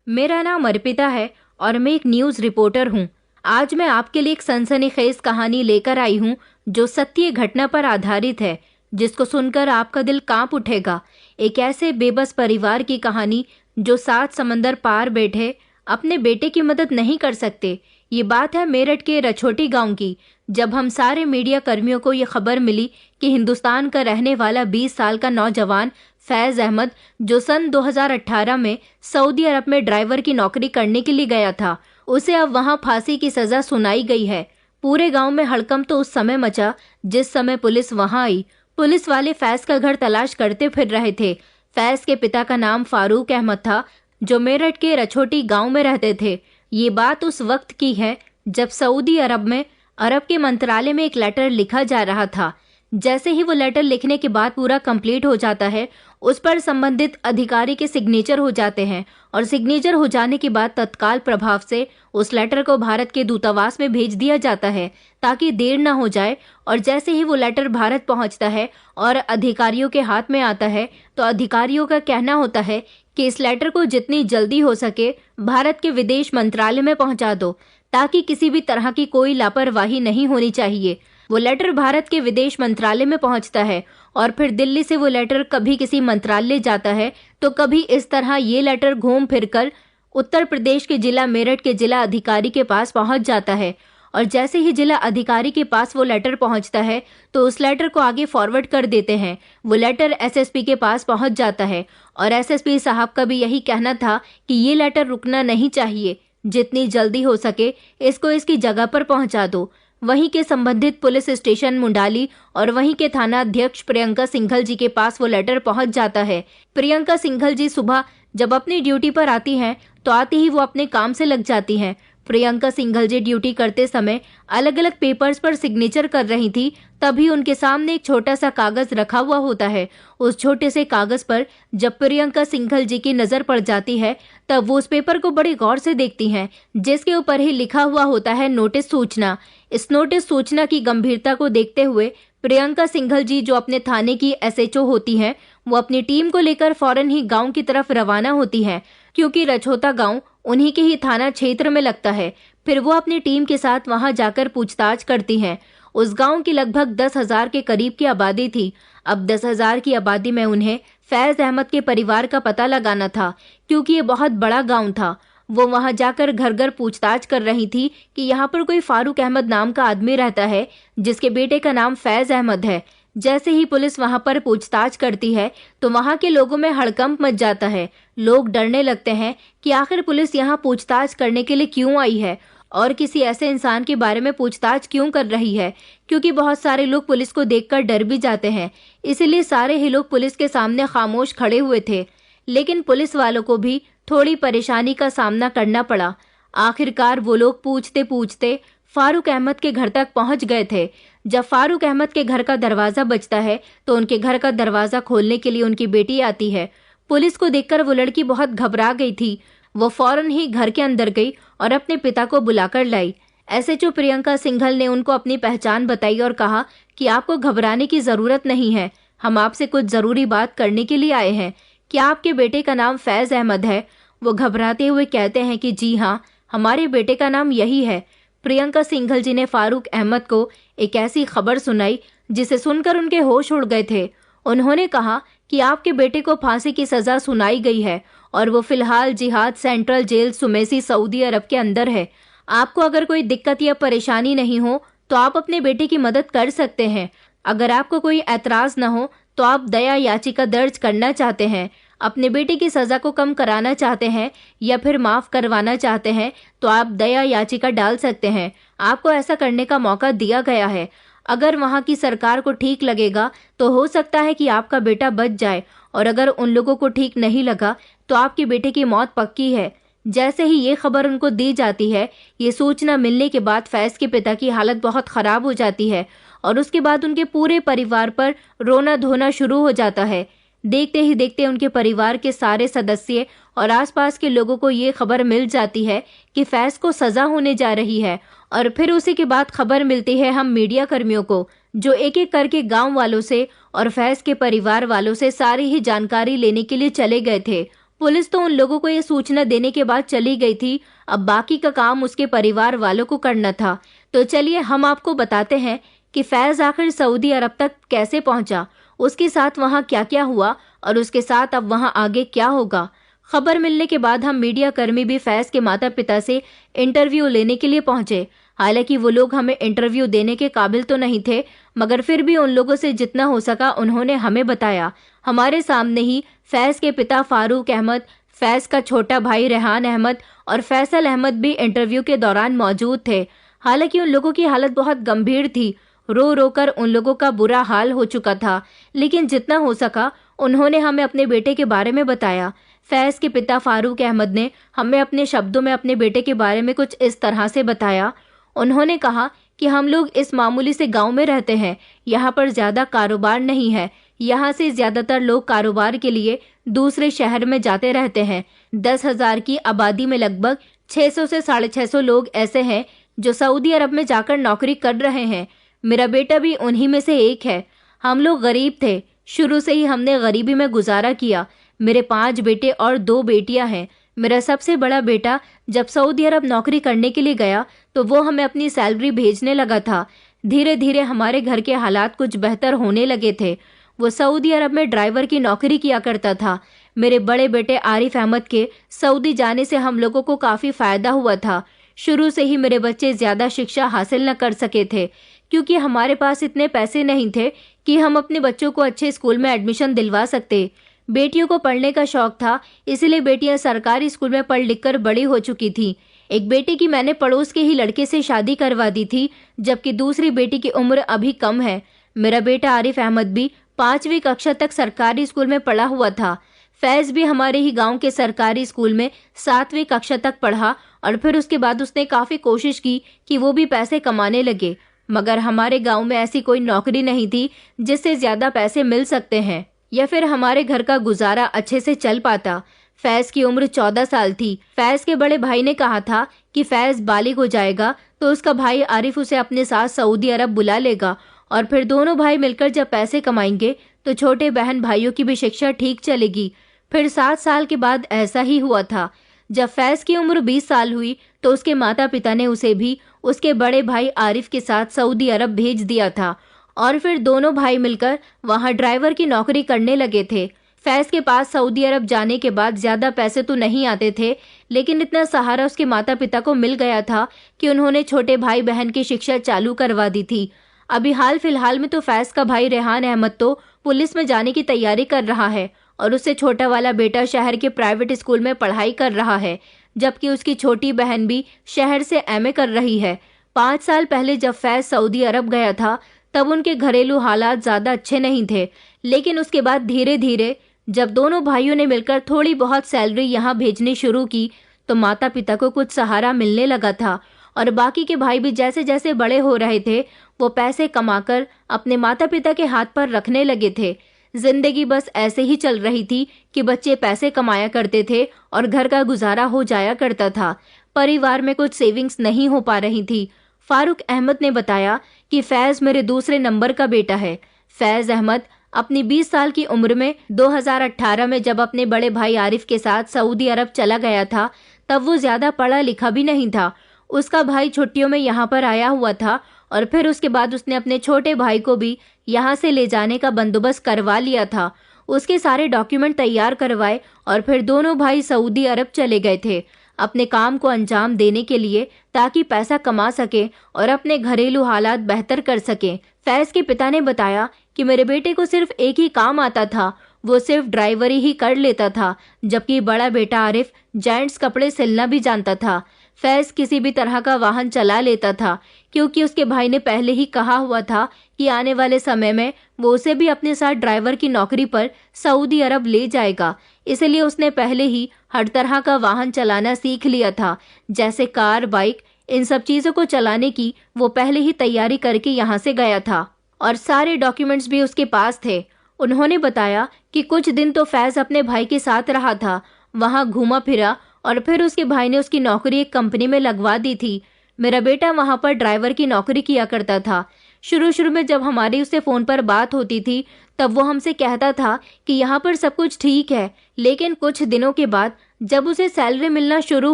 मेरा नाम अर्पिता है और मैं एक न्यूज़ रिपोर्टर हूँ। आज मैं आपके लिए एक सनसनीखेज कहानी लेकर आई हूँ जो सत्य घटना पर आधारित है, जिसको सुनकर आपका दिल कांप उठेगा। एक ऐसे बेबस परिवार की कहानी जो 7 समंदर पार बैठे अपने बेटे की मदद नहीं कर सकते। ये बात है मेरठ के रछोटी गांव की। जब हम सारे मीडिया कर्मियों को ये खबर मिली कि हिंदुस्तान का रहने वाला 20 साल का नौजवान फैज अहमद, जो सन 2018 में सऊदी अरब में ड्राइवर की नौकरी करने के लिए गया था, उसे अब वहां फांसी की सजा सुनाई गई है। पूरे गांव में हड़कंप तो उस समय मचा जिस समय पुलिस वहां आई। पुलिस वाले फैज का घर तलाश करते फिर रहे थे। फैज के पिता का नाम फारूक अहमद था, जो मेरठ के रछोटी गांव में रहते थे। ये बात उस वक्त की है जब सऊदी अरब में अरब के मंत्रालय में एक लेटर लिखा जा रहा था। जैसे ही वो लेटर लिखने के बाद पूरा कंप्लीट हो जाता है, उस पर संबंधित अधिकारी के सिग्नेचर हो जाते हैं और सिग्नेचर हो जाने के बाद तत्काल प्रभाव से उस लेटर को भारत के दूतावास में भेज दिया जाता है ताकि देर न हो जाए। और जैसे ही वो लेटर भारत पहुंचता है और अधिकारियों के हाथ में आता है, तो अधिकारियों का कहना होता है कि इस लेटर को जितनी जल्दी हो सके भारत के विदेश मंत्रालय में पहुंचा दो, ताकि किसी भी तरह की कोई लापरवाही नहीं होनी चाहिए। वो लेटर भारत के विदेश मंत्रालय में पहुंचता है और फिर दिल्ली से वो लेटर कभी किसी मंत्रालय जाता है, तो कभी इस तरह ये लेटर घूम फिरकर उत्तर प्रदेश के जिला मेरठ के जिला अधिकारी के पास पहुंच जाता है। और जैसे ही जिला अधिकारी के पास वो लेटर पहुंचता है, तो उस लेटर को आगे फॉरवर्ड कर देते हैं। वो लेटर एसएसपी के पास पहुंच जाता है और एसएसपी साहब का भी यही कहना था कि ये लेटर रुकना नहीं चाहिए, जितनी जल्दी हो सके इसको इसकी जगह पर पहुंचा दो। वहीं के संबंधित पुलिस स्टेशन मुंडाली और वहीं के थाना अध्यक्ष प्रियंका सिंघल जी के पास वो लेटर पहुंच जाता है। प्रियंका सिंघल जी सुबह जब अपनी ड्यूटी पर आती हैं, तो आते ही वो अपने काम से लग जाती हैं। प्रियंका सिंघल जी ड्यूटी करते समय अलग अलग पेपर्स पर सिग्नेचर कर रही थी। तभी उनके सामने एक छोटा सा कागज रखा हुआ होता है। उस छोटे से कागज पर जब प्रियंका सिंघल जी की नजर पड़ जाती है, तब वो उस पेपर को बड़ी गौर से देखती हैं, जिसके ऊपर ही लिखा हुआ होता है नोटिस सूचना। इस नोटिस सूचना की गंभीरता को देखते हुए प्रियंका सिंघल जी, जो अपने थाने की एसएचओ होती हैं, वो अपनी टीम को लेकर फौरन ही गांव की तरफ रवाना होती हैं, क्योंकि रछोता गांव उन्हीं के ही थाना क्षेत्र में लगता है। फिर वो अपनी टीम के साथ वहां जाकर पूछताछ करती हैं। उस गांव की लगभग 10,000 के करीब की आबादी थी। अब 10,000 की आबादी में उन्हें फैज अहमद के परिवार का पता लगाना था, क्योंकि ये बहुत बड़ा गांव था। वो वहां जाकर घर घर पूछताछ कर रही थी कि यहाँ पर कोई फारूक अहमद नाम का आदमी रहता है, जिसके बेटे का नाम फैज अहमद है। जैसे ही पुलिस वहां पर पूछताछ करती है, तो वहां के लोगों में हड़कंप मच जाता है। लोग डरने लगते हैं कि आखिर पुलिस यहाँ पूछताछ करने के लिए क्यों आई है और किसी ऐसे इंसान के बारे में पूछताछ क्यों कर रही है, क्योंकि बहुत सारे लोग पुलिस को देखकर डर भी जाते हैं। इसीलिए सारे ही लोग पुलिस के सामने खामोश खड़े हुए थे। लेकिन पुलिस वालों को भी थोड़ी परेशानी का सामना करना पड़ा। आखिरकार वो लोग पूछते पूछते फारूक अहमद के घर तक पहुंच गए थे। जब फारूक अहमद के घर का दरवाजा बजता है, तो उनके घर का दरवाजा खोलने के लिए उनकी बेटी आती है। पुलिस को देखकर वो लड़की बहुत घबरा गई थी। वो फौरन ही घर के अंदर गई और अपने पिता को बुलाकर लाई। एसएचओ प्रियंका सिंघल ने उनको अपनी पहचान बताई और कहा कि आपको घबराने की जरूरत नहीं है, हम आपसे कुछ जरूरी बात करने के लिए आए हैं। क्या आपके बेटे का नाम फैज अहमद है? वो घबराते हुए कहते हैं कि जी हाँ, हमारे बेटे का नाम यही है। प्रियंका सिंघल जी ने फारूक अहमद को एक ऐसी खबर सुनाई जिसे सुनकर उनके होश उड़ गए थे। उन्होंने कहा कि आपके बेटे को फांसी की सजा सुनाई गई है और वो फिलहाल जिहाद सेंट्रल जेल सुमेसी सऊदी अरब के अंदर है। आपको अगर कोई दिक्कत या परेशानी नहीं हो तो आप अपने बेटे की मदद कर सकते हैं। अगर आपको कोई ऐतराज न हो तो आप दया याचिका दर्ज करना चाहते हैं, अपने बेटे की सजा को कम कराना चाहते हैं या फिर माफ करवाना चाहते हैं, तो आप दया याचिका डाल सकते हैं। आपको ऐसा करने का मौका दिया गया है। अगर वहां की सरकार को ठीक लगेगा तो हो सकता है कि आपका बेटा बच जाए, और अगर उन लोगों को ठीक नहीं लगा तो आपके बेटे की मौत पक्की है। जैसे ही ये खबर उनको दी जाती है, ये सूचना मिलने के बाद फैज के पिता की हालत बहुत खराब हो जाती है और उसके बाद उनके पूरे परिवार पर रोना धोना शुरू हो जाता है। देखते ही देखते उनके परिवार के सारे सदस्य और आसपास के लोगों को ये खबर मिल जाती है कि फैज को सजा होने जा रही है। और फिर उसी के बाद खबर मिलती है हम मीडिया कर्मियों को, जो एक एक करके गांव वालों से और फैज के परिवार वालों से सारी ही जानकारी लेने के लिए चले गए थे। पुलिस तो उन लोगों को ये सूचना देने के बाद चली गई थी। अब बाकी का काम उसके परिवार वालों को करना था। तो चलिए हम आपको बताते हैं कि फैज आखिर सऊदी अरब तक कैसे पहुंचा, उसके साथ वहां क्या क्या हुआ और उसके साथ अब वहां आगे क्या होगा। खबर मिलने के बाद हम मीडिया कर्मी भी फैज के माता पिता से इंटरव्यू लेने के लिए पहुंचे। हालांकि वो लोग हमें इंटरव्यू देने के काबिल तो नहीं थे, मगर फिर भी उन लोगों से जितना हो सका उन्होंने हमें बताया। हमारे सामने ही फैज के पिता फारूक अहमद, फैज का छोटा भाई रेहान अहमद और फैसल अहमद भी इंटरव्यू के दौरान मौजूद थे। हालांकि उन लोगों की हालत बहुत गंभीर थी, रो रो कर उन लोगों का बुरा हाल हो चुका था, लेकिन जितना हो सका उन्होंने हमें अपने बेटे के बारे में बताया। फैज के पिता फारूक अहमद ने हमें अपने शब्दों में अपने बेटे के बारे में कुछ इस तरह से बताया। उन्होंने कहा कि हम लोग इस मामूली से गांव में रहते हैं, यहाँ पर ज्यादा कारोबार नहीं है। यहाँ से ज्यादातर लोग कारोबार के लिए दूसरे शहर में जाते रहते हैं। 10,000 की आबादी में लगभग 600 से 650 लोग ऐसे हैं जो सऊदी अरब में जाकर नौकरी कर रहे हैं। मेरा बेटा भी उन्हीं में से एक है। हम लोग गरीब थे, शुरू से ही हमने गरीबी में गुजारा किया। मेरे 5 बेटे और 2 बेटियां हैं। मेरा सबसे बड़ा बेटा जब सऊदी अरब नौकरी करने के लिए गया तो वो हमें अपनी सैलरी भेजने लगा था। धीरे धीरे हमारे घर के हालात कुछ बेहतर होने लगे थे। वो सऊदी अरब में ड्राइवर की नौकरी किया करता था। मेरे बड़े बेटे आरिफ अहमद के सऊदी जाने से हम लोगों को काफ़ी फ़ायदा हुआ था। शुरू से ही मेरे बच्चे ज़्यादा शिक्षा हासिल न कर सके थे, क्योंकि हमारे पास इतने पैसे नहीं थे कि हम अपने बच्चों को अच्छे स्कूल में एडमिशन दिलवा सकते। बेटियों को पढ़ने का शौक था, इसलिए बेटियां सरकारी स्कूल में पढ़ लिख कर बड़ी हो चुकी थी। एक बेटी की मैंने पड़ोस के ही लड़के से शादी करवा दी थी, जबकि दूसरी बेटी की उम्र अभी कम है। मेरा बेटा आरिफ अहमद भी 5वीं कक्षा तक सरकारी स्कूल में पढ़ा हुआ था। फैज भी हमारे ही गांव के सरकारी स्कूल में 7वीं कक्षा तक पढ़ा और फिर उसके बाद उसने काफ़ी कोशिश की कि वो भी पैसे कमाने लगे, मगर हमारे गांव में ऐसी कोई नौकरी नहीं थी जिससे ज़्यादा पैसे मिल सकते हैं या फिर हमारे घर का गुजारा अच्छे से चल पाता। फैज की उम्र 14 साल थी। फैज के बड़े भाई ने कहा था कि फैज बालिग हो जाएगा तो उसका भाई आरिफ उसे अपने साथ सऊदी अरब बुला लेगा और फिर दोनों भाई मिलकर जब पैसे कमाएंगे तो छोटे बहन भाइयों की भी शिक्षा ठीक चलेगी। फिर 7 साल के बाद ऐसा ही हुआ था। जब फैज की उम्र 20 साल हुई तो उसके माता पिता ने उसे भी उसके बड़े भाई आरिफ के साथ सऊदी अरब भेज दिया था और फिर दोनों भाई मिलकर वहां ड्राइवर की नौकरी करने लगे थे। फैज के पास सऊदी अरब जाने के बाद ज़्यादा पैसे तो नहीं आते थे, लेकिन इतना सहारा उसके माता पिता को मिल गया था कि उन्होंने छोटे भाई बहन की शिक्षा चालू करवा दी थी। अभी हाल फिलहाल में तो फैज का भाई रेहान अहमद तो पुलिस में जाने की तैयारी कर रहा है और उससे छोटा वाला बेटा शहर के प्राइवेट स्कूल में पढ़ाई कर रहा है, जबकि उसकी छोटी बहन भी शहर से एमए कर रही है। 5 साल पहले जब फैज सऊदी अरब गया था तब उनके घरेलू हालात ज़्यादा अच्छे नहीं थे, लेकिन उसके बाद धीरे धीरे जब दोनों भाइयों ने मिलकर थोड़ी बहुत सैलरी यहाँ भेजनी शुरू की तो माता पिता को कुछ सहारा मिलने लगा था और बाकी के भाई भी जैसे जैसे बड़े हो रहे थे वो पैसे कमाकर अपने माता पिता के हाथ पर रखने लगे थे। जिंदगी बस ऐसे ही चल रही थी कि बच्चे पैसे कमाया करते थे और घर का गुजारा हो जाया करता था। परिवार में कुछ सेविंग्स नहीं हो पा रही थी। फारूक अहमद ने बताया कि फैज मेरे दूसरे नंबर का बेटा है। फैज अहमद अपनी 20 साल की उम्र में 2018 में जब अपने बड़े भाई आरिफ के साथ सऊदी अरब चला गया था तब वो ज़्यादा पढ़ा लिखा भी नहीं था। उसका भाई छुट्टियों में यहाँ पर आया हुआ था और फिर उसके बाद उसने अपने छोटे भाई को भी यहाँ से ले जाने का बंदोबस्त करवा लिया था। उसके सारे डॉक्यूमेंट तैयार करवाए और फिर दोनों भाई सऊदी अरब चले गए थे अपने काम को अंजाम देने के लिए, ताकि पैसा कमा सके और अपने घरेलू हालात बेहतर कर सके। फैज के पिता ने बताया कि मेरे बेटे को सिर्फ एक ही काम आता था, वो सिर्फ ड्राइवरी ही कर लेता था, जबकि बड़ा बेटा आरिफ जेंट्स कपड़े सिलना भी जानता था। फैज किसी भी तरह का वाहन चला लेता था क्योंकि उसके भाई ने पहले ही कहा हुआ था कि आने वाले समय में वो उसे भी अपने साथ ड्राइवर की नौकरी पर सऊदी अरब ले जाएगा। इसलिए उसने पहले ही हर तरह का वाहन चलाना सीख लिया था, जैसे कार, बाइक, इन सब चीज़ों को चलाने की वो पहले ही तैयारी करके यहाँ से गया था और सारे डॉक्यूमेंट्स भी उसके पास थे। उन्होंने बताया कि कुछ दिन तो फैज अपने भाई के साथ रहा था, वहाँ घूमा फिरा और फिर उसके भाई ने उसकी नौकरी एक कंपनी में लगवा दी थी। मेरा बेटा वहाँ पर ड्राइवर की नौकरी किया करता था। शुरू शुरू में जब हमारी उससे फ़ोन पर बात होती थी तब वो हमसे कहता था कि यहाँ पर सब कुछ ठीक है, लेकिन कुछ दिनों के बाद जब उसे सैलरी मिलना शुरू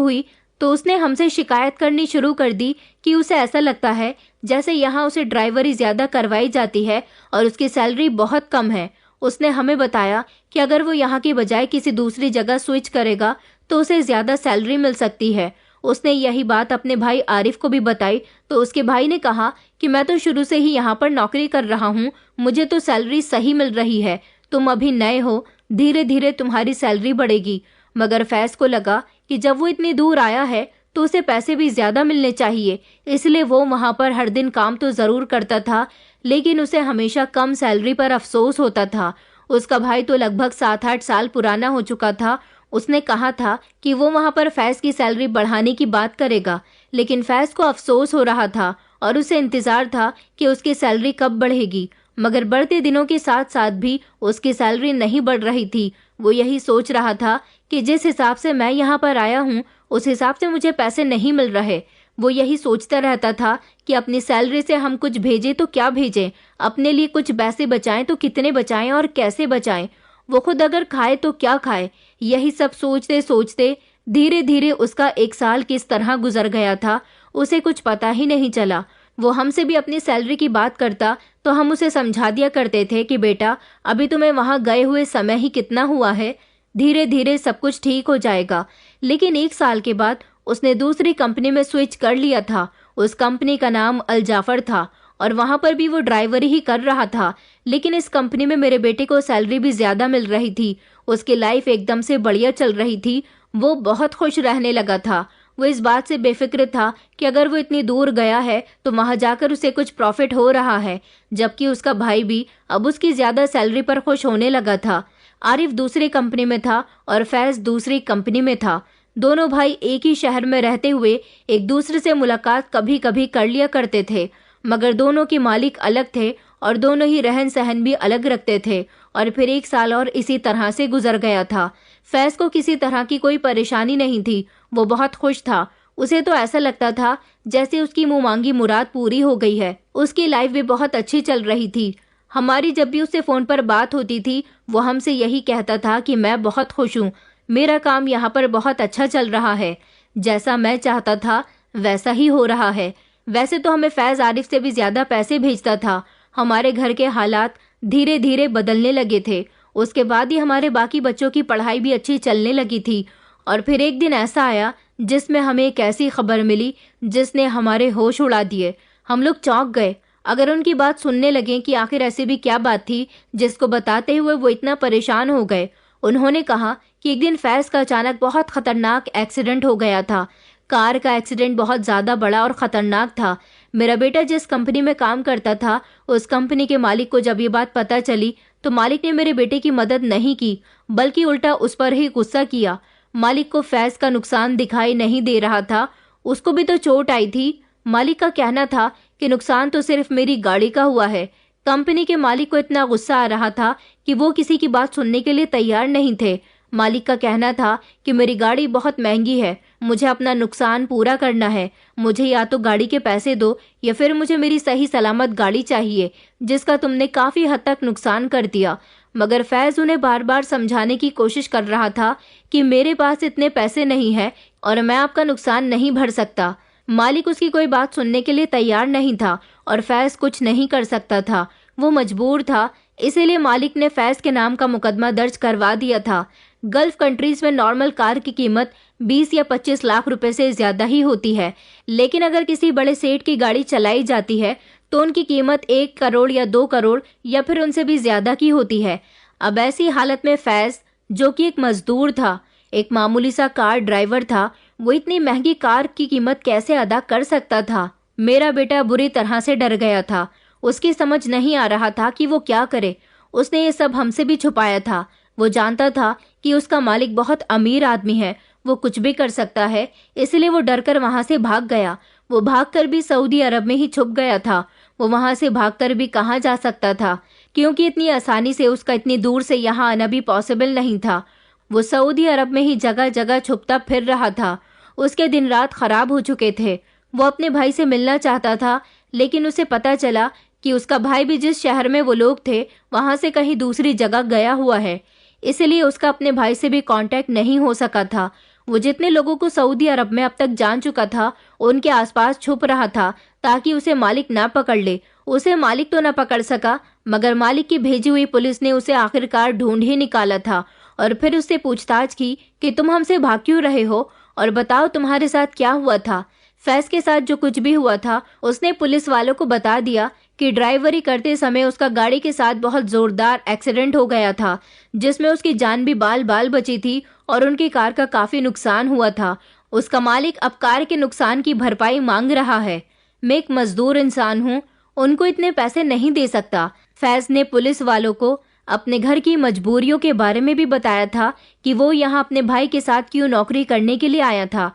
हुई तो उसने हमसे शिकायत करनी शुरू कर दी कि उसे ऐसा लगता है जैसे यहाँ उसे ड्राइवरी ज़्यादा करवाई जाती है और उसकी सैलरी बहुत कम है। उसने हमें बताया कि अगर वो यहाँ की बजाय किसी दूसरी जगह स्विच करेगा तो उसे ज़्यादा सैलरी मिल सकती है। उसने यही बात अपने भाई आरिफ को भी बताई तो उसके भाई ने कहा कि मैं तो शुरू से ही यहाँ पर नौकरी कर रहा हूँ, मुझे तो सैलरी सही मिल रही है, तुम अभी नए हो, धीरे धीरे तुम्हारी सैलरी बढ़ेगी। मगर फैज़ को लगा कि जब वो इतनी दूर आया है तो उसे पैसे भी ज़्यादा मिलने चाहिए, इसलिए वो वहाँ पर हर दिन काम तो ज़रूर करता था, लेकिन उसे हमेशा कम सैलरी पर अफसोस होता था। उसका भाई तो लगभग 7-8 साल पुराना हो चुका था। उसने कहा था कि वो वहाँ पर फैज़ की सैलरी बढ़ाने की बात करेगा, लेकिन फैज़ को अफसोस हो रहा था और उसे इंतज़ार था कि उसकी सैलरी कब बढ़ेगी। मगर बढ़ते दिनों के साथ साथ भी उसकी सैलरी नहीं बढ़ रही थी। वो यही सोच रहा था कि जिस हिसाब से मैं यहाँ पर आया हूँ उस हिसाब से मुझे पैसे नहीं मिल रहे। वो यही सोचता रहता था कि अपनी सैलरी से हम कुछ भेजें तो क्या भेजें, अपने लिए कुछ पैसे बचाएं तो कितने बचाएं और कैसे बचाएं, वो खुद अगर खाए तो क्या खाए। यही सब सोचते सोचते धीरे धीरे उसका 1 साल किस तरह गुजर गया था, उसे कुछ पता ही नहीं चला। वो हमसे भी अपनी सैलरी की बात करता तो हम उसे समझा दिया करते थे कि बेटा अभी तुम्हें वहाँ गए हुए समय ही कितना हुआ है, धीरे धीरे सब कुछ ठीक हो जाएगा। लेकिन 1 साल के बाद उसने दूसरी कंपनी में स्विच कर लिया था। उस कंपनी का नाम अल जाफर था और वहाँ पर भी वो ड्राइवरी ही कर रहा था, लेकिन इस कंपनी में मेरे बेटे को सैलरी भी ज़्यादा मिल रही थी। उसकी लाइफ एकदम से बढ़िया चल रही थी, वो बहुत खुश रहने लगा था। वो इस बात से बेफिक्र था कि अगर वो इतनी दूर गया है तो वहाँ जाकर उसे कुछ प्रॉफिट हो रहा है, जबकि उसका भाई भी अब उसकी ज़्यादा सैलरी पर खुश होने लगा था। आरिफ दूसरी कंपनी में था और फैज़ दूसरी कंपनी में था। दोनों भाई एक ही शहर में रहते हुए एक दूसरे से मुलाकात कभी कभी कर लिया करते थे, मगर दोनों के मालिक अलग थे और दोनों ही रहन सहन भी अलग रखते थे। और फिर 1 साल और इसी तरह से गुजर गया था। फैज़ को किसी तरह की कोई परेशानी नहीं थी, वो बहुत खुश था। उसे तो ऐसा लगता था जैसे उसकी मुँह मांगी मुराद पूरी हो गई है। उसकी लाइफ भी बहुत अच्छी चल रही थी। हमारी जब भी उससे फ़ोन पर बात होती थी वो हमसे यही कहता था कि मैं बहुत खुश हूँ, मेरा काम यहाँ पर बहुत अच्छा चल रहा है, जैसा मैं चाहता था वैसा ही हो रहा है। वैसे तो हमें फैज़ आरिफ से भी ज़्यादा पैसे भेजता था। हमारे घर के हालात धीरे धीरे बदलने लगे थे। उसके बाद ही हमारे बाकी बच्चों की पढ़ाई भी अच्छी चलने लगी थी। और फिर एक दिन ऐसा आया जिसमें हमें एक ऐसी खबर मिली जिसने हमारे होश उड़ा दिए। हम लोग चौंक गए। अगर उनकी बात सुनने लगे कि आखिर ऐसी भी क्या बात थी जिसको बताते हुए वो इतना परेशान हो गए। उन्होंने कहा कि एक दिन फैज़ का अचानक बहुत खतरनाक एक्सीडेंट हो गया था। कार का एक्सीडेंट बहुत ज़्यादा बड़ा और ख़तरनाक था। मेरा बेटा जिस कंपनी में काम करता था उस कंपनी के मालिक को जब ये बात पता चली तो मालिक ने मेरे बेटे की मदद नहीं की, बल्कि उल्टा उस पर ही गुस्सा किया। मालिक को फैज़ का नुकसान दिखाई नहीं दे रहा था, उसको भी तो चोट आई थी। मालिक का कहना था कि नुकसान तो सिर्फ मेरी गाड़ी का हुआ है। कंपनी के मालिक को इतना गुस्सा आ रहा था कि वो किसी की बात सुनने के लिए तैयार नहीं थे। मालिक का कहना था कि मेरी गाड़ी बहुत महंगी है, मुझे अपना नुकसान पूरा करना है, मुझे या तो गाड़ी के पैसे दो या फिर मुझे मेरी सही सलामत गाड़ी चाहिए, जिसका तुमने काफ़ी हद तक नुकसान कर दिया। मगर फैज़ उन्हें बार बार समझाने की कोशिश कर रहा था कि मेरे पास इतने पैसे नहीं है और मैं आपका नुकसान नहीं भर सकता। मालिक उसकी कोई बात सुनने के लिए तैयार नहीं था और फैज़ कुछ नहीं कर सकता था, वो मजबूर था। इसीलिए मालिक ने फैज़ के नाम का मुकदमा दर्ज करवा दिया था। गल्फ कंट्रीज में नॉर्मल कार की कीमत 20 या 25 लाख रुपए से ज़्यादा ही होती है, लेकिन अगर किसी बड़े सेठ की गाड़ी चलाई जाती है तो उनकी कीमत 1 करोड़ या 2 करोड़ या फिर उनसे भी ज़्यादा की होती है। अब ऐसी हालत में फैज़, जो कि एक मजदूर था, एक मामूली सा कार ड्राइवर था, वो इतनी महंगी कार की कीमत कैसे अदा कर सकता था। मेरा बेटा बुरी तरह से डर गया था। उसकी समझ नहीं आ रहा था कि वो क्या करे। उसने ये सब हमसे भी छुपाया था। वो जानता था कि उसका मालिक बहुत अमीर आदमी है, वो कुछ भी कर सकता है, इसलिए वो डरकर वहां से भाग गया। वो भागकर भी सऊदी अरब में ही छुप गया था। वो वहां से भागकर भी कहाँ जा सकता था, क्योंकि इतनी आसानी से उसका इतनी दूर से यहाँ आना भी पॉसिबल नहीं था। वो सऊदी अरब में ही जगह जगह छुपता फिर रहा था। उसके दिन रात खराब हो चुके थे। वो अपने भाई से मिलना चाहता था, लेकिन उसे पता चला कि उसका भाई भी जिस शहर में वो लोग थे वहां से कहीं दूसरी जगह गया हुआ है, इसलिए उसका अपने भाई से भी कांटेक्ट नहीं हो सका था। वो जितने लोगों को सऊदी अरब में अब तक जान चुका था उनके आसपास छुप रहा था ताकि उसे मालिक ना पकड़ ले। उसे मालिक तो ना पकड़ सका, मगर मालिक की भेजी हुई पुलिस ने उसे आखिरकार ढूंढ ही निकाला था और फिर उससे पूछताछ की कि तुम हमसे भाग क्यों रहे हो और बताओ तुम्हारे साथ क्या हुआ था। फैज के साथ जो कुछ भी हुआ था उसने पुलिस वालों को बता दिया कि ड्राइवरी करते समय उसका गाड़ी के साथ बहुत जोरदार एक्सीडेंट हो गया था, जिसमें उसकी जान भी बाल बाल बची थी और उनकी कार का काफी नुकसान हुआ था। उसका मालिक अब कार के नुकसान की भरपाई मांग रहा है। मैं एक मजदूर इंसान हूँ, उनको इतने पैसे नहीं दे सकता। फैज ने पुलिस वालों को अपने घर की मजबूरियों के बारे में भी बताया था कि वो यहाँ अपने भाई के साथ क्यों नौकरी करने के लिए आया था।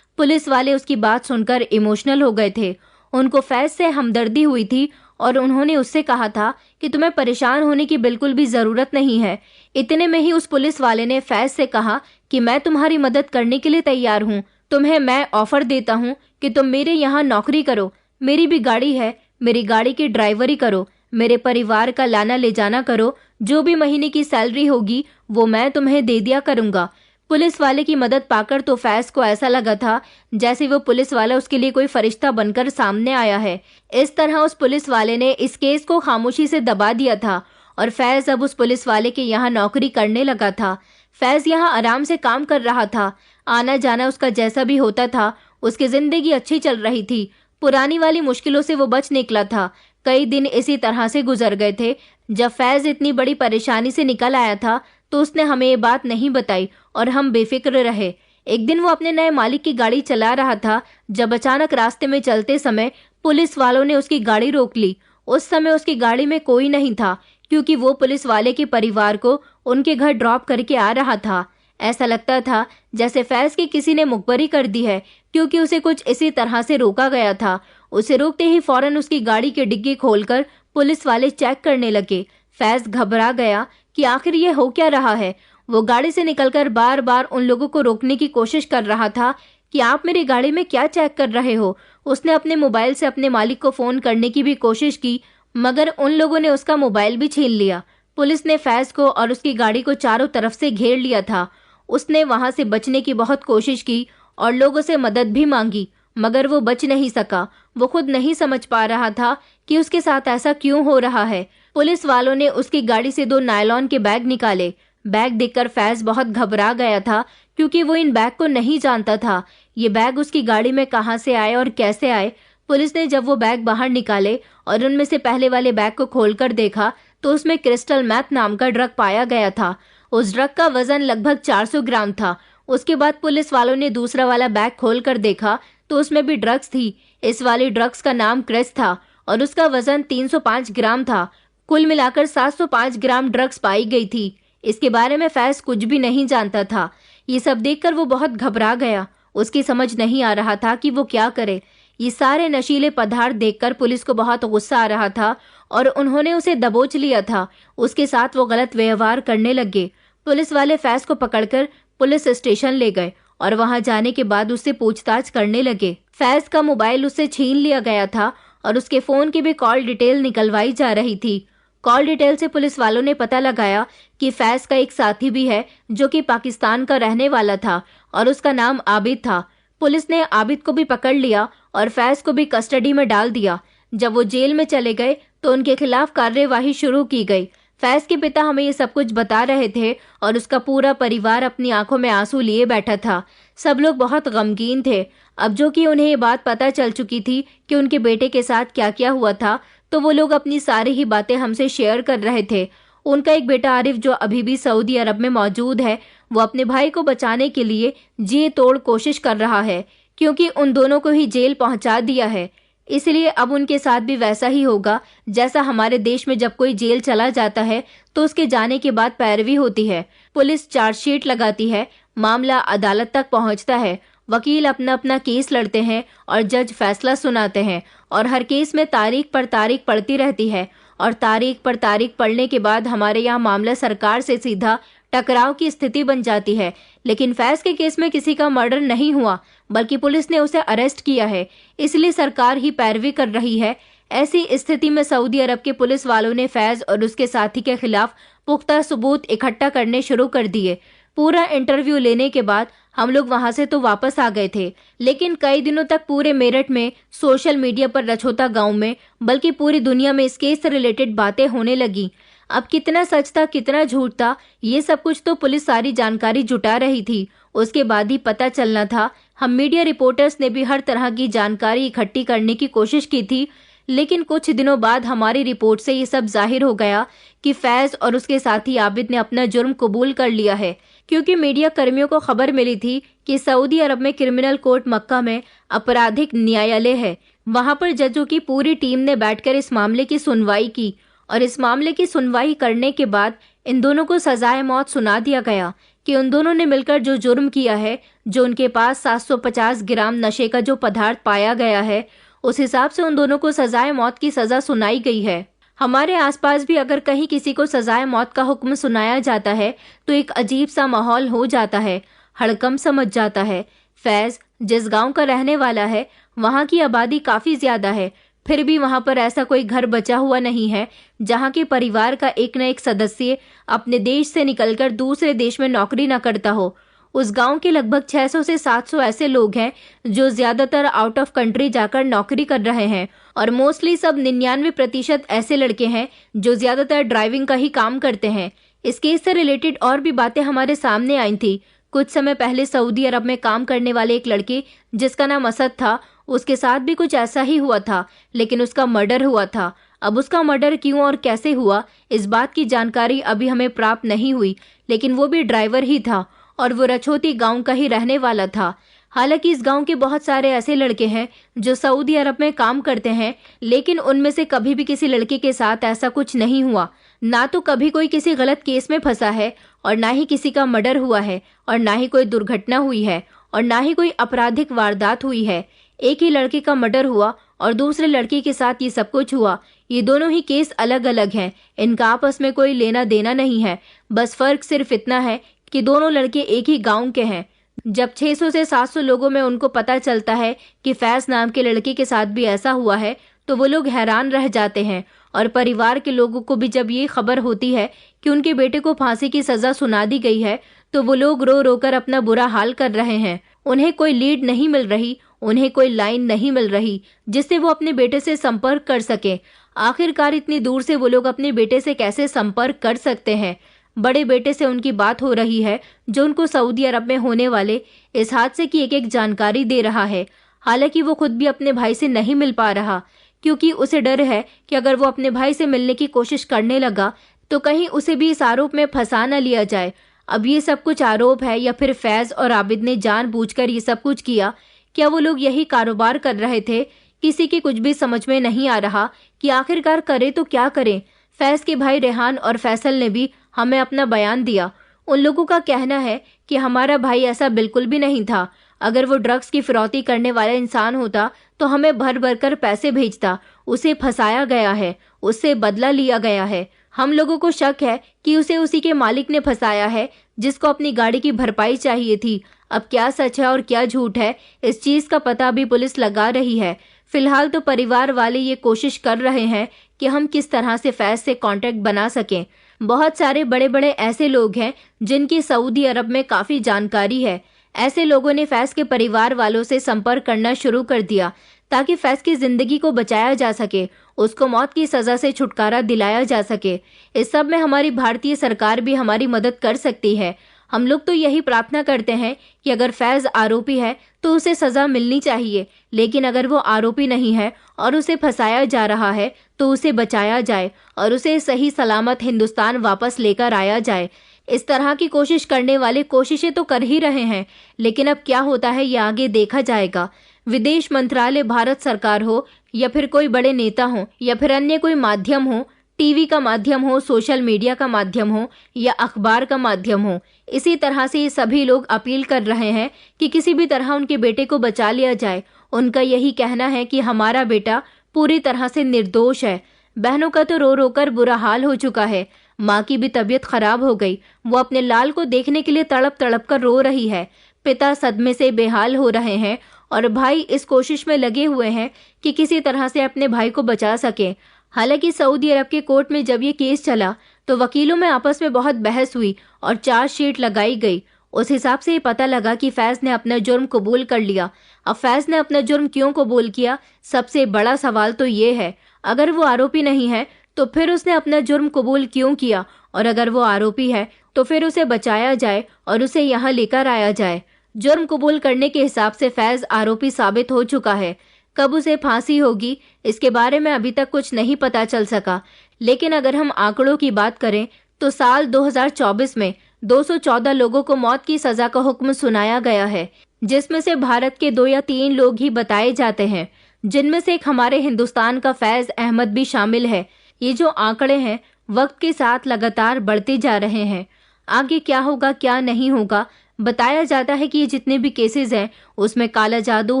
पुलिस वाले उसकी बात सुनकर इमोशनल हो गए थे। उनको फैज से हमदर्दी हुई थी और उन्होंने उससे कहा था कि तुम्हें परेशान होने की बिल्कुल भी जरूरत नहीं है। इतने में ही उस पुलिस वाले ने फैज से कहा कि मैं तुम्हारी मदद करने के लिए तैयार हूँ। तुम्हें मैं ऑफर देता हूँ कि तुम मेरे यहाँ नौकरी करो, मेरी भी गाड़ी है, मेरी गाड़ी की ड्राइवरी करो, मेरे परिवार का लाना ले जाना करो, जो भी महीने की सैलरी होगी वो मैं तुम्हें दे दिया करूंगा। पुलिस वाले की मदद पाकर तो फैज को ऐसा लगा था जैसे वो पुलिस वाला उसके लिए कोई फरिश्ता बनकर सामने आया है। इस तरह उस पुलिस वाले ने इस केस को खामोशी से दबा दिया था और फैज अब उस पुलिस वाले के यहाँ नौकरी करने लगा था। फैज यहाँ आराम से काम कर रहा था, आना जाना उसका जैसा भी होता था, उसकी जिंदगी अच्छी चल रही थी। पुरानी वाली मुश्किलों से वो बच निकला था। कई दिन इसी तरह से गुजर गए थे। जब फैज इतनी बड़ी परेशानी से निकल आया था तो उसने हमें ये बात नहीं बताई और हम बेफिक्र रहे। एक दिन वो अपने नए मालिक की गाड़ी चला रहा था जब अचानक रास्ते में चलते समय पुलिस वालों ने उसकी गाड़ी रोक ली। उस समय उसकी गाड़ी में कोई नहीं था क्योंकि वो पुलिस वाले के परिवार को उनके घर ड्रॉप करके आ रहा था। ऐसा लगता था जैसे फैज की किसी ने मुखबरी कर दी है, क्योंकि उसे कुछ इसी तरह से रोका गया था। उसे रोकते ही फौरन उसकी गाड़ी की डिग्गी खोलकर पुलिस वाले चेक करने लगे। फैज घबरा गया कि आखिर ये हो क्या रहा है। वो गाड़ी से निकलकर बार बार उन लोगों को रोकने की कोशिश कर रहा था कि आप मेरी गाड़ी में क्या चेक कर रहे हो। उसने अपने मोबाइल से अपने मालिक को फोन करने की भी कोशिश की, मगर उन लोगों ने उसका मोबाइल भी छीन लिया। पुलिस ने फैज को और उसकी गाड़ी को चारों तरफ से घेर लिया था। उसने वहां से बचने की बहुत कोशिश की और लोगों से मदद भी मांगी, मगर वो बच नहीं सका। वो खुद नहीं समझ पा रहा था कि उसके साथ ऐसा क्यों हो रहा है। पुलिस वालों ने उसकी गाड़ी से 2 नायलॉन के बैग निकाले। बैग देखकर फैज बहुत घबरा गया था क्योंकि वो इन बैग को नहीं जानता था। ये बैग उसकी गाड़ी में कहां से आए और कैसे आए। पुलिस ने जब वो बैग बाहर निकाले और उनमें से पहले वाले बैग को खोलकर देखा तो उसमें क्रिस्टल मैथ नाम का ड्रग पाया गया था। उस ड्रग का वजन लगभग 400 ग्राम था। उसके बाद पुलिस वालों ने दूसरा वाला बैग खोलकर देखा तो उसमें भी ड्रग्स थी। इस वाली ड्रग्स का नाम क्रेस था और उसका वजन 305 ग्राम था। कुल मिलाकर 705 ग्राम ड्रग्स पाई गई थी। इसके बारे में फैज कुछ भी नहीं जानता था। ये सब देखकर वो बहुत घबरा गया। उसकी समझ नहीं आ रहा था कि वो क्या करे। ये सारे नशीले पदार्थ देखकर पुलिस को बहुत गुस्सा आ रहा था और उन्होंने उसे दबोच लिया था। उसके साथ वो गलत व्यवहार करने लगे। पुलिस वाले फैज को पकड़कर पुलिस स्टेशन ले गए और वहां जाने के बाद उससे पूछताछ करने लगे। फैज का मोबाइल उससे छीन लिया गया था और उसके फोन की भी कॉल डिटेल निकलवाई जा रही थी। कॉल डिटेल से पुलिस वालों ने पता लगाया कि फैज का एक साथी भी है जो कि पाकिस्तान का रहने वाला था और उसका नाम आबिद था। पुलिस ने आबिद को भी पकड़ लिया और फैज को भी कस्टडी में डाल दिया। जब वो जेल में चले गए तो उनके खिलाफ कार्यवाही शुरू की गई। फैज के पिता हमें ये सब कुछ बता रहे थे और उसका पूरा परिवार अपनी आंखों में आंसू लिए बैठा था। सब लोग बहुत गमगीन थे। अब जो कि उन्हें ये बात पता चल चुकी थी कि उनके बेटे के साथ क्या क्या हुआ था, तो वो लोग अपनी सारी ही बातें हमसे शेयर कर रहे थे। उनका एक बेटा आरिफ जो अभी भी सऊदी अरब में मौजूद है, वो अपने भाई को बचाने के लिए जी तोड़ कोशिश कर रहा है, क्योंकि उन दोनों को ही जेल पहुंचा दिया है। इसलिए अब उनके साथ भी वैसा ही होगा जैसा हमारे देश में जब कोई जेल चला जाता है तो उसके जाने के बाद पैरवी होती है। पुलिस चार्जशीट लगाती है, मामला अदालत तक पहुंचता है, वकील अपना अपना केस लड़ते हैं और जज फैसला सुनाते हैं और हर केस में तारीख पर तारीख पड़ती रहती है और तारीख पर तारीख पड़ने के बाद हमारे यहाँ मामला सरकार से सीधा टकराव की स्थिति बन जाती है। लेकिन फैज के केस में किसी का मर्डर नहीं हुआ, बल्कि पुलिस ने उसे अरेस्ट किया है, इसलिए सरकार ही पैरवी कर रही है। ऐसी स्थिति में सऊदी अरब के पुलिस वालों ने फैज और उसके साथी के खिलाफ पुख्ता सबूत इकट्ठा करने शुरू कर दिए। पूरा इंटरव्यू लेने के बाद हम लोग वहां से तो वापस आ गए थे, लेकिन कई दिनों तक पूरे मेरठ में, सोशल मीडिया पर, रछोता गांव में, बल्कि पूरी दुनिया में इस केस से रिलेटेड बातें होने लगी। अब कितना सच था कितना झूठ था, ये सब कुछ तो पुलिस सारी जानकारी जुटा रही थी, उसके बाद ही पता चलना था। हम मीडिया रिपोर्टर्स ने भी हर तरह की जानकारी इकट्ठी करने की कोशिश की थी, लेकिन कुछ दिनों बाद हमारी रिपोर्ट से ये सब जाहिर हो गया कि फैज और उसके साथी आबिद ने अपना जुर्म कबूल कर लिया है, क्योंकि मीडिया कर्मियों को खबर मिली थी कि सऊदी अरब में क्रिमिनल कोर्ट मक्का में आपराधिक न्यायालय है। वहां पर जजों की पूरी टीम ने बैठकर इस मामले की सुनवाई की और इस मामले की सुनवाई करने के बाद इन दोनों को सजाए मौत सुना दिया गया कि उन दोनों ने मिलकर जो जुर्म किया है, जो उनके पास 750 ग्राम नशे का जो पदार्थ पाया गया है, उस हिसाब से उन दोनों को सजाए मौत की सजा सुनाई गई है। हमारे आसपास भी अगर कहीं किसी को सजाए मौत का हुक्म सुनाया जाता है तो एक अजीब सा माहौल हो जाता है, हड़कंप समझ जाता है। फैज जिस गांव का रहने वाला है, वहां की आबादी काफी ज्यादा है, फिर भी वहां पर ऐसा कोई घर बचा हुआ नहीं है जहां के परिवार का एक न एक सदस्य अपने देश से निकलकर दूसरे देश में नौकरी न करता हो। उस गांव के लगभग 600 से 700 ऐसे लोग हैं जो ज्यादातर आउट ऑफ कंट्री जाकर नौकरी कर रहे हैं, और मोस्टली सब 99% ऐसे लड़के हैं जो ज्यादातर ड्राइविंग का ही काम करते हैं। इस केस से रिलेटेड और भी बातें हमारे सामने आई थी। कुछ समय पहले सऊदी अरब में काम करने वाले एक लड़के जिसका नाम असद था, उसके साथ भी कुछ ऐसा ही हुआ था, लेकिन उसका मर्डर हुआ था। अब उसका मर्डर क्यों और कैसे हुआ, इस बात की जानकारी अभी हमें प्राप्त नहीं हुई, लेकिन वो भी ड्राइवर ही था और वो रछोती गांव का ही रहने वाला था। हालांकि इस गांव के बहुत सारे ऐसे लड़के हैं जो सऊदी अरब में काम करते हैं, लेकिन उनमें से कभी भी किसी लड़के के साथ ऐसा कुछ नहीं हुआ। ना तो कभी कोई किसी गलत केस में फंसा है, और ना ही किसी का मर्डर हुआ है, और ना ही कोई दुर्घटना हुई है, और ना ही कोई आपराधिक वारदात हुई है। एक ही लड़के का मर्डर हुआ और दूसरे लड़के के साथ ये सब कुछ हुआ। ये दोनों ही केस अलग अलग हैं, इनका आपस में कोई लेना देना नहीं है। बस फर्क सिर्फ इतना है कि दोनों लड़के एक ही गांव के हैं। जब 600 से 700 लोगों में उनको पता चलता है कि फैज नाम के लड़के के साथ भी ऐसा हुआ है, तो वो लोग हैरान रह जाते हैं। और परिवार के लोगों को भी जब ये खबर होती है कि उनके बेटे को फांसी की सजा सुना दी गई है, तो वो लोग रो रो कर अपना बुरा हाल कर रहे हैं। उन्हें कोई लीड नहीं मिल रही, उन्हें कोई लाइन नहीं मिल रही जिससे वो अपने बेटे से संपर्क कर सके। आखिरकार इतनी दूर से वो लोग अपने बेटे से कैसे संपर्क कर सकते हैं? बड़े बेटे से उनकी बात हो रही है जो उनको सऊदी अरब में होने वाले इस हादसे की एक एक जानकारी दे रहा है। हालांकि वो खुद भी अपने भाई से नहीं मिल पा रहा, क्योंकि उसे डर है कि अगर वो अपने भाई से मिलने की कोशिश करने लगा तो कहीं उसे भी इस आरोप में फंसा न लिया जाए। अब ये सब कुछ आरोप है या फिर फैज और आबिद ने जानबूझकर ये सब कुछ किया? क्या वो लोग यही कारोबार कर रहे थे? किसी की कुछ भी समझ में नहीं आ रहा कि आखिरकार करे तो क्या करें। फैज के भाई रेहान और फैसल ने भी हमें अपना बयान दिया। उन लोगों का कहना है कि हमारा भाई ऐसा बिल्कुल भी नहीं था। अगर वो ड्रग्स की फिरौती करने वाला इंसान होता तो हमें भर भर कर पैसे भेजता। उसे फंसाया गया है, उससे बदला लिया गया है। हम लोगों को शक है कि उसे उसी के मालिक ने फंसाया है जिसको अपनी गाड़ी की भरपाई चाहिए थी। अब क्या सच है और क्या झूठ है, इस चीज का पता भी पुलिस लगा रही है। फिलहाल तो परिवार वाले ये कोशिश कर रहे हैं कि हम किस तरह से फैज से कांटेक्ट बना सकें। बहुत सारे बड़े बड़े ऐसे लोग हैं जिनकी सऊदी अरब में काफी जानकारी है। ऐसे लोगों ने फैज के परिवार वालों से संपर्क करना शुरू कर दिया ताकि फैज की जिंदगी को बचाया जा सके, उसको मौत की सजा से छुटकारा दिलाया जा सके। इस सब में हमारी भारतीय सरकार भी हमारी मदद कर सकती है। हम लोग तो यही प्रार्थना करते हैं कि अगर फैज आरोपी है तो उसे सजा मिलनी चाहिए, लेकिन अगर वो आरोपी नहीं है और उसे फंसाया जा रहा है तो उसे बचाया जाए और उसे सही सलामत हिंदुस्तान वापस लेकर आया जाए। इस तरह की कोशिश करने वाले कोशिशें तो कर ही रहे हैं, लेकिन अब क्या होता है ये आगे देखा जाएगा। विदेश मंत्रालय, भारत सरकार हो या फिर कोई बड़े नेता हो या फिर अन्य कोई माध्यम हो, टीवी का माध्यम हो, सोशल मीडिया का माध्यम हो या अखबार का माध्यम हो, इसी तरह से ये सभी लोग अपील कर रहे हैं कि किसी भी तरह उनके बेटे को बचा लिया जाए। उनका यही कहना है कि हमारा बेटा पूरी तरह से निर्दोष है। बहनों का तो रो रो कर बुरा हाल हो चुका है। माँ की भी तबीयत खराब हो गई, वो अपने लाल को देखने के लिए तड़प तड़प कर रो रही है। पिता सदमे से बेहाल हो रहे हैं और भाई इस कोशिश में लगे हुए हैं कि किसी तरह से अपने भाई को बचा सके। हालांकि सऊदी अरब के कोर्ट में जब ये केस चला तो वकीलों में आपस में बहुत बहस हुई और चार्जशीट लगाई गई। उस हिसाब से ये पता लगा कि फैज ने अपना जुर्म कबूल कर लिया। अब फैज ने अपना जुर्म क्यों कबूल किया, सबसे बड़ा सवाल तो ये है। अगर वो आरोपी नहीं है तो फिर उसने अपना जुर्म कबूल क्यों किया, और अगर वो आरोपी है तो फिर उसे बचाया जाए और उसे यहाँ लेकर आया जाए। जुर्म कबूल करने के हिसाब से फैज आरोपी साबित हो चुका है। कब उसे फांसी होगी इसके बारे में अभी तक कुछ नहीं पता चल सका। लेकिन अगर हम आंकड़ों की बात करें तो साल 2024 में 214 लोगों को मौत की सजा का हुक्म सुनाया गया है, जिसमें से भारत के 2 या 3 लोग ही बताए जाते हैं, जिनमें से एक हमारे हिंदुस्तान का फैज अहमद भी शामिल है। ये जो आंकड़े हैं वक्त के साथ लगातार बढ़ते जा रहे हैं। आगे क्या होगा क्या नहीं होगा, बताया जाता है कि ये जितने भी केसेस हैं उसमें काला जादू,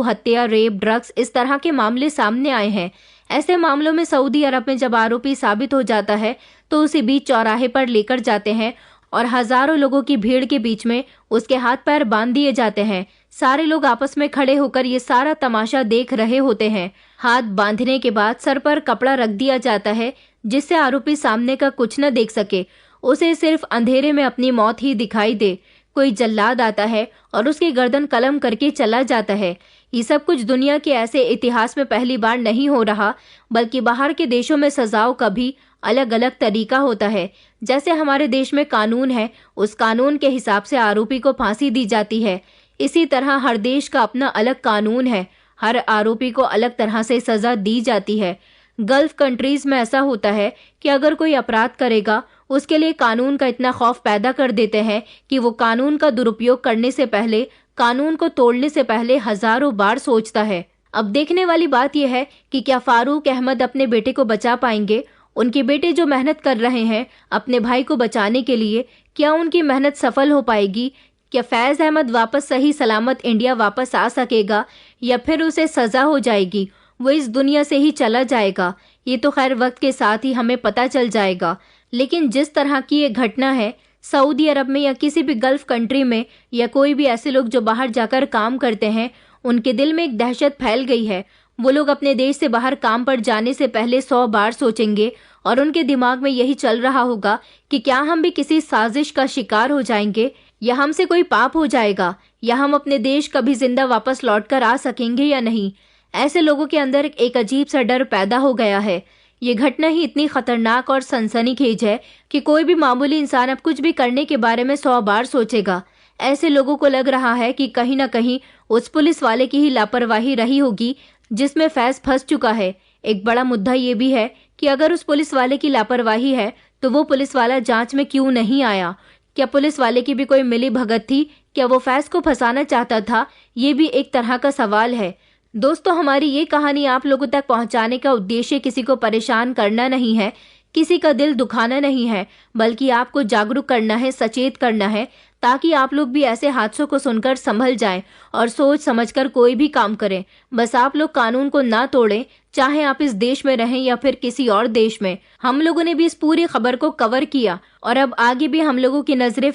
हत्या, रेप, ड्रग्स इस तरह के मामले सामने आए हैं। ऐसे मामलों में सऊदी अरब में जब आरोपी साबित हो जाता है तो उसे बीच चौराहे पर लेकर जाते हैं और हजारों लोगों की भीड़ के बीच में उसके हाथ पैर बांध दिए जाते हैं। सारे लोग आपस में खड़े होकर ये सारा तमाशा देख रहे होते हैं। हाथ बांधने के बाद सर पर कपड़ा रख दिया जाता है जिससे आरोपी सामने का कुछ न देख सके, उसे सिर्फ अंधेरे में अपनी मौत ही दिखाई दे। कोई जल्लाद आता है और उसकी गर्दन कलम करके चला जाता है। ये सब कुछ दुनिया के ऐसे इतिहास में पहली बार नहीं हो रहा, बल्कि बाहर के देशों में सजाओं का भी अलग अलग तरीका होता है। जैसे हमारे देश में कानून है, उस कानून के हिसाब से आरोपी को फांसी दी जाती है। इसी तरह हर देश का अपना अलग कानून है, हर आरोपी को अलग तरह से सजा दी जाती है। गल्फ कंट्रीज में ऐसा होता है कि अगर कोई अपराध करेगा उसके लिए कानून का इतना खौफ पैदा कर देते हैं कि वो कानून का दुरुपयोग करने से पहले, कानून को तोड़ने से पहले हजारों बार सोचता है। अब देखने वाली बात यह है कि क्या फारूक अहमद अपने बेटे को बचा पाएंगे। उनके बेटे जो मेहनत कर रहे हैं अपने भाई को बचाने के लिए, क्या उनकी मेहनत सफल हो पाएगी? क्या फैज अहमद वापस सही सलामत इंडिया वापस आ सकेगा या फिर उसे सजा हो जाएगी, वो इस दुनिया से ही चला जाएगा? ये तो खैर वक्त के साथ ही हमें पता चल जाएगा। लेकिन जिस तरह की ये घटना है सऊदी अरब में या किसी भी गल्फ कंट्री में, या कोई भी ऐसे लोग जो बाहर जाकर काम करते हैं, उनके दिल में एक दहशत फैल गई है। वो लोग अपने देश से बाहर काम पर जाने से पहले 100 बार सोचेंगे और उनके दिमाग में यही चल रहा होगा कि क्या हम भी किसी साजिश का शिकार हो जाएंगे, या हमसे कोई पाप हो जाएगा, या हम अपने देश कभी जिंदा वापस लौट कर आ सकेंगे या नहीं। ऐसे लोगों के अंदर एक अजीब सा डर पैदा हो गया है। ये घटना ही इतनी खतरनाक और सनसनीखेज है कि कोई भी मामूली इंसान अब कुछ भी करने के बारे में 100 बार सोचेगा। ऐसे लोगों को लग रहा है कि कहीं ना कहीं उस पुलिस वाले की ही लापरवाही रही होगी जिसमें फैज फंस चुका है। एक बड़ा मुद्दा ये भी है कि अगर उस पुलिस वाले की लापरवाही है तो वो पुलिस वाला जांच में क्यों नहीं आया? क्या पुलिस वाले की भी कोई मिली भगत थी? क्या वो फैज को फंसाना चाहता था? ये भी एक तरह का सवाल है। दोस्तों, हमारी ये कहानी आप लोगों तक पहुंचाने का उद्देश्य किसी को परेशान करना नहीं है, किसी का दिल दुखाना नहीं है, बल्कि आपको जागरूक करना है, सचेत करना है, ताकि आप लोग भी ऐसे हादसों को सुनकर संभल जाएं और सोच समझकर कोई भी काम करें। बस आप लोग कानून को ना तोड़ें, चाहे आप इस देश में रहें या फिर किसी और देश में। हम लोगों ने भी इस पूरी खबर को कवर किया और अब आगे भी हम लोगों की नजरें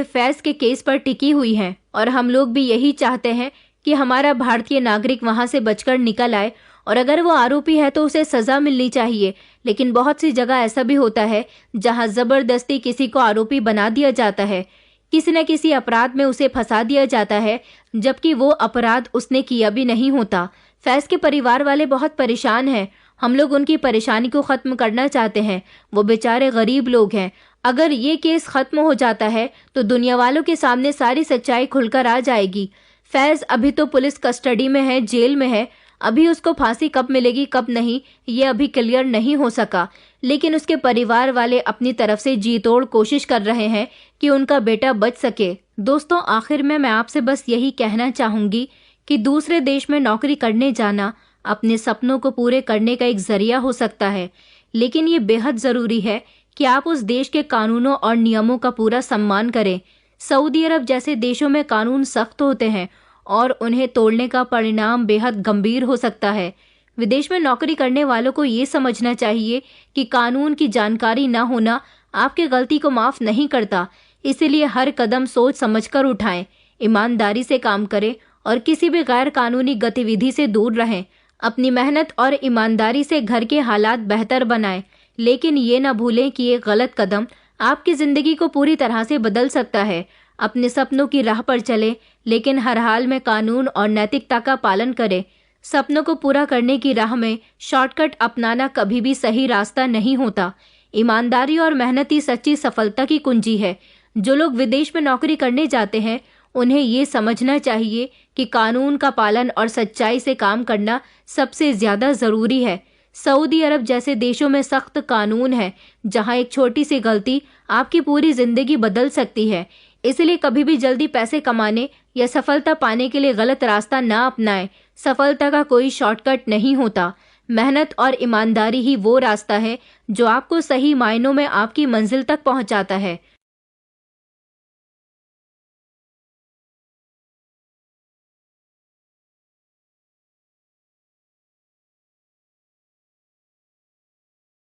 फैज के केस पर टिकी हुई हैं और हम लोग भी यही चाहते हैं कि हमारा भारतीय नागरिक वहां से बचकर निकल आए, और अगर वो आरोपी है तो उसे सजा मिलनी चाहिए। लेकिन बहुत सी जगह ऐसा भी होता है जहां जबरदस्ती किसी को आरोपी बना दिया जाता है, किसी न किसी अपराध में उसे फंसा दिया जाता है, जबकि वो अपराध उसने किया भी नहीं होता। फैज के परिवार वाले बहुत परेशान हैं। हम लोग उनकी परेशानी को खत्म करना चाहते हैं। वो बेचारे गरीब लोग हैं। अगर ये केस खत्म हो जाता है तो दुनिया वालों के सामने सारी सच्चाई खुलकर आ जाएगी। फैज अभी तो पुलिस कस्टडी में है, जेल में है। अभी उसको फांसी कब मिलेगी कब नहीं, ये अभी क्लियर नहीं हो सका, लेकिन उसके परिवार वाले अपनी तरफ से जी तोड़ कोशिश कर रहे हैं कि उनका बेटा बच सके। दोस्तों, आखिर में मैं आपसे बस यही कहना चाहूंगी कि दूसरे देश में नौकरी करने जाना अपने सपनों को पूरे करने का एक जरिया हो सकता है, लेकिन ये बेहद जरूरी है कि आप उस देश के कानूनों और नियमों का पूरा सम्मान करें। सऊदी अरब जैसे देशों में कानून सख्त होते हैं और उन्हें तोड़ने का परिणाम बेहद गंभीर हो सकता है। विदेश में नौकरी करने वालों को ये समझना चाहिए कि कानून की जानकारी न होना आपकी गलती को माफ नहीं करता, इसीलिए हर कदम सोच समझकर उठाएं। ईमानदारी से काम करें और किसी भी गैर कानूनी गतिविधि से दूर रहें। अपनी मेहनत और ईमानदारी से घर के हालात बेहतर बनाएं, लेकिन ये ना भूलें कि ये गलत कदम आपकी जिंदगी को पूरी तरह से बदल सकता है। अपने सपनों की राह पर चलें, लेकिन हर हाल में कानून और नैतिकता का पालन करें। सपनों को पूरा करने की राह में शॉर्टकट अपनाना कभी भी सही रास्ता नहीं होता। ईमानदारी और मेहनत ही सच्ची सफलता की कुंजी है। जो लोग विदेश में नौकरी करने जाते हैं, उन्हें ये समझना चाहिए कि कानून का पालन और सच्चाई से काम करना सबसे ज्यादा जरूरी है। सऊदी अरब जैसे देशों में सख्त कानून है, जहां एक छोटी सी गलती आपकी पूरी जिंदगी बदल सकती है। इसलिए कभी भी जल्दी पैसे कमाने या सफलता पाने के लिए गलत रास्ता ना अपनाएं। सफलता का कोई शॉर्टकट नहीं होता। मेहनत और ईमानदारी ही वो रास्ता है जो आपको सही मायनों में आपकी मंजिल तक पहुंचाता है।